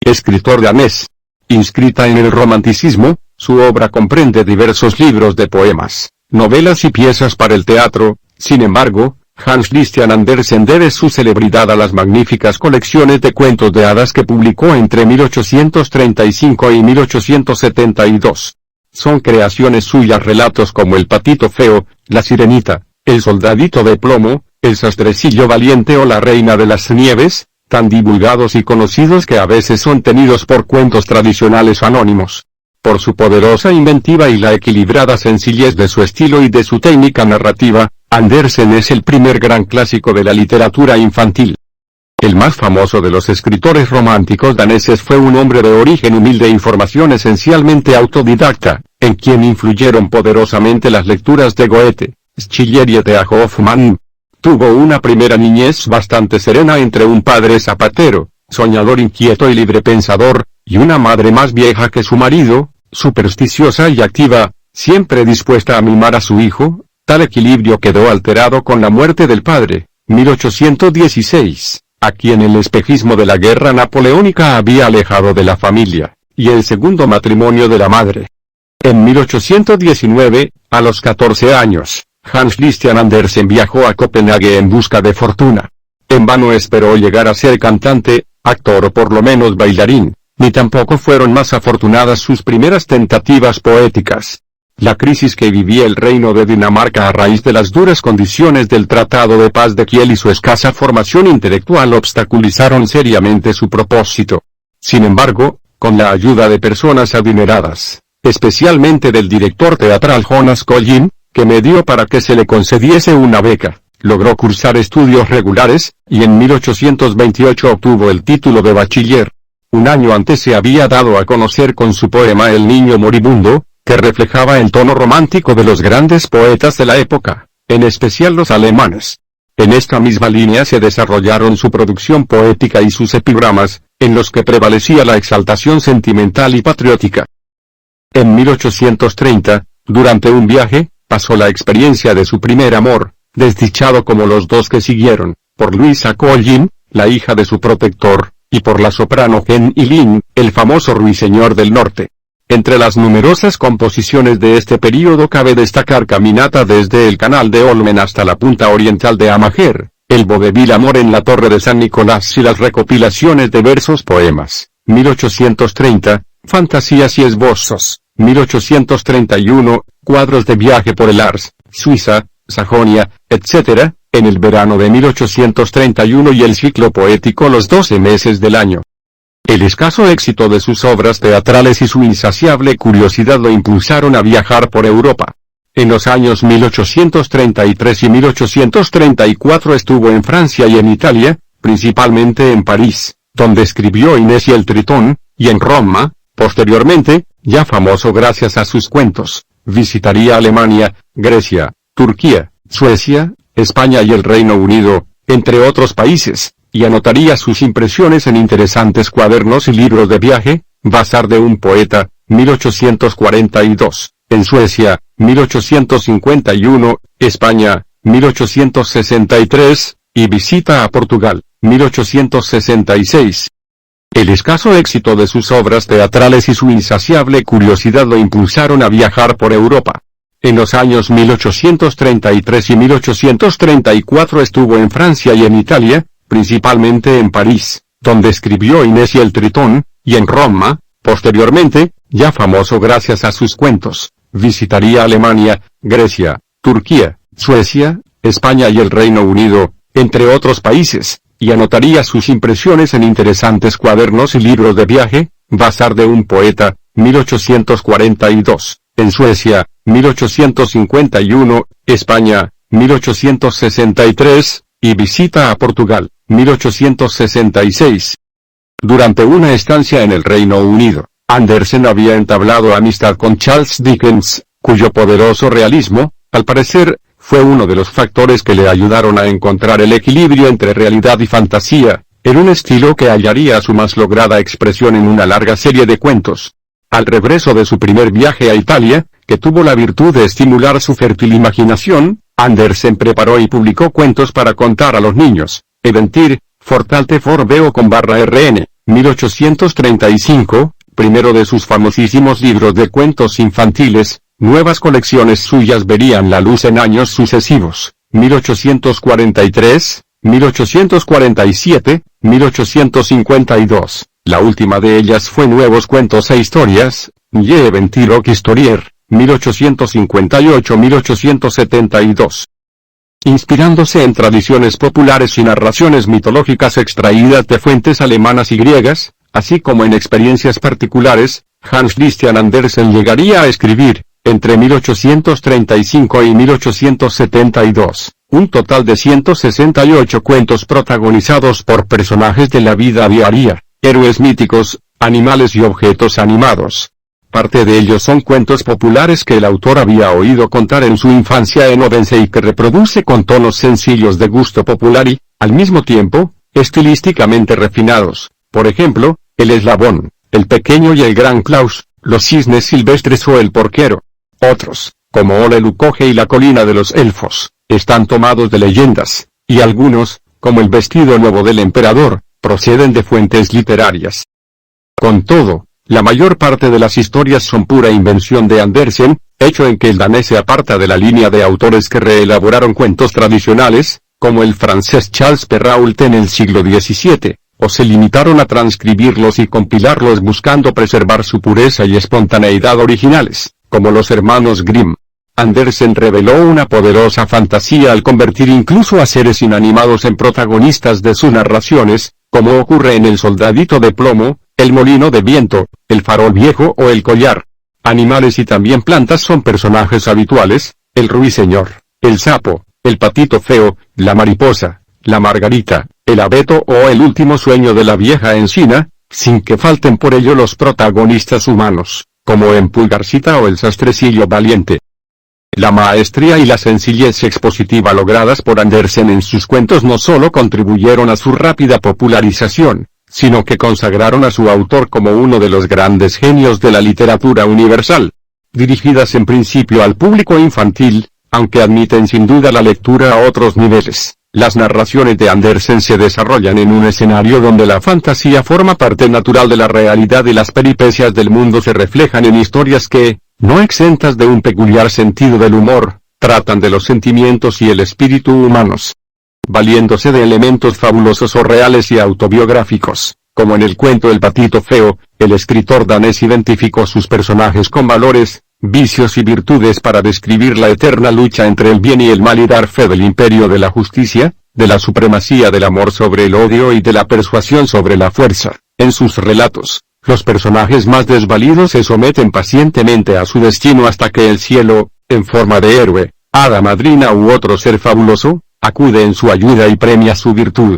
escritor danés. Inscrita en el romanticismo, su obra comprende diversos libros de poemas, novelas y piezas para el teatro. Sin embargo, Hans Christian Andersen debe su celebridad a las magníficas colecciones de cuentos de hadas que publicó entre 1835 y 1872. Son creaciones suyas relatos como El patito feo, La sirenita, El soldadito de plomo, El sastrecillo valiente o La reina de las nieves, tan divulgados y conocidos que a veces son tenidos por cuentos tradicionales anónimos. Por su poderosa inventiva y la equilibrada sencillez de su estilo y de su técnica narrativa, Andersen es el primer gran clásico de la literatura infantil. El más famoso de los escritores románticos daneses fue un hombre de origen humilde y formación esencialmente autodidacta, en quien influyeron poderosamente las lecturas de Goethe, Schiller y de Hoffmann. Tuvo una primera niñez bastante serena entre un padre zapatero, soñador inquieto y librepensador, y una madre más vieja que su marido, supersticiosa y activa, siempre dispuesta a mimar a su hijo. Tal equilibrio quedó alterado con la muerte del padre, 1816, a quien el espejismo de la guerra napoleónica había alejado de la familia, y el segundo matrimonio de la madre. En 1819, a los 14 años, Hans Christian Andersen viajó a Copenhague en busca de fortuna. En vano esperó llegar a ser cantante, actor o por lo menos bailarín, ni tampoco fueron más afortunadas sus primeras tentativas poéticas. La crisis que vivía el reino de Dinamarca a raíz de las duras condiciones del Tratado de Paz de Kiel y su escasa formación intelectual obstaculizaron seriamente su propósito. Sin embargo, con la ayuda de personas adineradas, especialmente del director teatral Jonas Collin, que medió para que se le concediese una beca, logró cursar estudios regulares, y en 1828 obtuvo el título de bachiller. Un año antes se había dado a conocer con su poema El niño moribundo, que reflejaba el tono romántico de los grandes poetas de la época, en especial los alemanes. En esta misma línea se desarrollaron su producción poética y sus epigramas, en los que prevalecía la exaltación sentimental y patriótica. En 1830, durante un viaje, pasó la experiencia de su primer amor, desdichado como los dos que siguieron, por Luisa Collin, la hija de su protector, y por la soprano Jenny Lind, el famoso ruiseñor del norte. Entre las numerosas composiciones de este período cabe destacar Caminata desde el canal de Olmen hasta la punta oriental de Amager, el vodevil Amor en la Torre de San Nicolás y las recopilaciones de versos poemas, 1830, Fantasías y esbozos, 1831, cuadros de viaje por el Ars, Suiza, Sajonia, etc., en el verano de 1831 y el ciclo poético Los 12 meses del año. El escaso éxito de sus obras teatrales y su insaciable curiosidad lo impulsaron a viajar por Europa. En los años 1833 y 1834 estuvo en Francia y en Italia, principalmente en París, donde escribió Inés y el Tritón, y en Roma. Posteriormente, ya famoso gracias a sus cuentos, visitaría Alemania, Grecia, Turquía, Suecia, España y el Reino Unido, entre otros países, y anotaría sus impresiones en interesantes cuadernos y libros de viaje. Bazar de un poeta, 1842, en Suecia, 1851, España, 1863, y visita a Portugal, 1866. El escaso éxito de sus obras teatrales y su insaciable curiosidad lo impulsaron a viajar por Europa. En los años 1833 y 1834 estuvo en Francia y en Italia, principalmente en París, donde escribió Inés y el Tritón, y en Roma. Posteriormente, ya famoso gracias a sus cuentos, visitaría Alemania, Grecia, Turquía, Suecia, España y el Reino Unido, entre otros países, y anotaría sus impresiones en interesantes cuadernos y libros de viaje. Bazar de un poeta, 1842, en Suecia, 1851, España, 1863, y visita a Portugal, 1866. Durante una estancia en el Reino Unido, Andersen había entablado amistad con Charles Dickens, cuyo poderoso realismo, al parecer, fue uno de los factores que le ayudaron a encontrar el equilibrio entre realidad y fantasía, en un estilo que hallaría su más lograda expresión en una larga serie de cuentos. Al regreso de su primer viaje a Italia, que tuvo la virtud de estimular su fértil imaginación, Andersen preparó y publicó cuentos para contar a los niños. Eventyr, fortalte for veo con /rn, 1835, primero de sus famosísimos libros de cuentos infantiles. Nuevas colecciones suyas verían la luz en años sucesivos, 1843, 1847, 1852. La última de ellas fue Nuevos Cuentos e Historias, Nye Eventyr Historier, 1858-1872. Inspirándose en tradiciones populares y narraciones mitológicas extraídas de fuentes alemanas y griegas, así como en experiencias particulares, Hans Christian Andersen llegaría a escribir, entre 1835 y 1872, un total de 168 cuentos protagonizados por personajes de la vida diaria, héroes míticos, animales y objetos animados. Parte de ellos son cuentos populares que el autor había oído contar en su infancia en Odense y que reproduce con tonos sencillos de gusto popular y, al mismo tiempo, estilísticamente refinados. Por ejemplo, El Eslabón, El Pequeño y el Gran Klaus, Los Cisnes Silvestres o El Porquero. Otros, como Ole Lukoge y La Colina de los Elfos, están tomados de leyendas, y algunos, como El Vestido Nuevo del Emperador, proceden de fuentes literarias. Con todo, la mayor parte de las historias son pura invención de Andersen, hecho en que el danés se aparta de la línea de autores que reelaboraron cuentos tradicionales, como el francés Charles Perrault en el siglo XVII, o se limitaron a transcribirlos y compilarlos buscando preservar su pureza y espontaneidad originales, como los hermanos Grimm. Andersen reveló una poderosa fantasía al convertir incluso a seres inanimados en protagonistas de sus narraciones, como ocurre en El Soldadito de Plomo, El Molino de Viento, El Farol Viejo o El Collar. Animales y también plantas son personajes habituales, el ruiseñor, el sapo, el patito feo, la mariposa, la margarita, el abeto o el último sueño de la vieja encina, sin que falten por ello los protagonistas humanos, como en Pulgarcita o el sastrecillo valiente. La maestría y la sencillez expositiva logradas por Andersen en sus cuentos no solo contribuyeron a su rápida popularización, sino que consagraron a su autor como uno de los grandes genios de la literatura universal. Dirigidas en principio al público infantil, aunque admiten sin duda la lectura a otros niveles, las narraciones de Andersen se desarrollan en un escenario donde la fantasía forma parte natural de la realidad y las peripecias del mundo se reflejan en historias que, no exentas de un peculiar sentido del humor, tratan de los sentimientos y el espíritu humanos. Valiéndose de elementos fabulosos o reales y autobiográficos, como en el cuento El Patito Feo, el escritor danés identificó sus personajes con valores, vicios y virtudes para describir la eterna lucha entre el bien y el mal y dar fe del imperio de la justicia, de la supremacía del amor sobre el odio y de la persuasión sobre la fuerza. En sus relatos, los personajes más desvalidos se someten pacientemente a su destino hasta que el cielo, en forma de héroe, hada madrina u otro ser fabuloso, acude en su ayuda y premia su virtud.